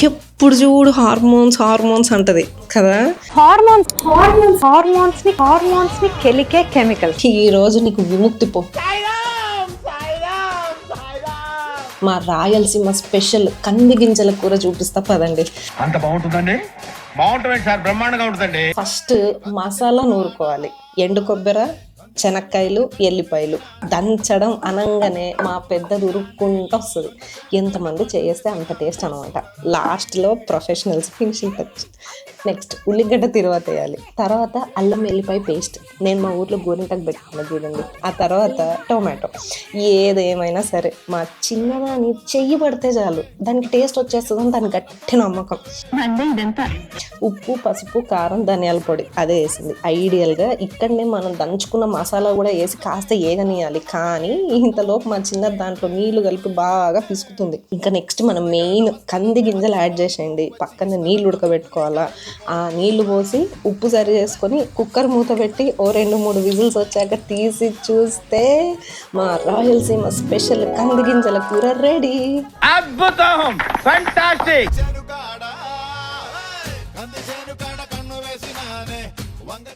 ఎప్పుడు చూడు hormones hormones అంటది కదా. హార్మోన్స్ ని కెలికే కెమికల్. ఈ రోజు నీకు విముక్తి పో. మా రాయలసీమ స్పెషల్ కంది గింజల కూర చూపిస్తా పదండి. అంత బాగుంటుందండి. బాగుంటుంది సార్, బ్రహ్మాండంగా ఉంటుందండి. ఫస్ట్ మసాలా నూరుకోవాలి. ఎండు కొబ్బరి, శనక్కాయలు, ఎల్లిపాయలు దంచడం అనంగానే మా పెద్దది ఉరుక్కుంటూ వస్తుంది. ఎంతమంది చేస్తే అంత టేస్ట్ అనమాట. లాస్ట్లో ప్రొఫెషనల్స్ ఫినిషింగ్ టచ్. నెక్స్ట్ ఉల్లిగడ్డ తిరువాత వేయాలి. తర్వాత అల్లం వెల్లిపాయ పేస్ట్. నేను మా ఊర్లో గోరింటాకు పెట్టుకున్నా చూడండి. ఆ తర్వాత టొమాటో. ఏదేమైనా సరే మా చిన్నదాన్ని చెయ్యి పడితే చాలు దానికి టేస్ట్ వచ్చేస్తుందని దాని గట్టి నమ్మకం. ఉప్పు, పసుపు, కారం, ధనియాల పొడి అదే వేసింది. ఐడియల్గా ఇక్కడనే మనం దంచుకున్న మసాలా కూడా వేసి కాస్త ఏగనీయాలి. కానీ ఇంతలోపు మా చిన్న దాంట్లో నీళ్లు కలిపి బాగా పిసుకుతుంది. ఇంకా నెక్స్ట్ మనం మెయిన్ కంది గింజలు యాడ్ చేసేయండి. పక్కన నీళ్ళు ఉడకబెట్టుకోవాలా. ఆ నీళ్లు పోసి ఉప్పు సరి చేసుకొని కుక్కర్ మూత పెట్టి 2-3 విజిల్స్ వచ్చాక తీసి చూస్తే మా రాయలసీమ స్పెషల్ కంది గింజల కూర రెడీ. అద్భుతం, ఫ్యాంటాస్టిక్.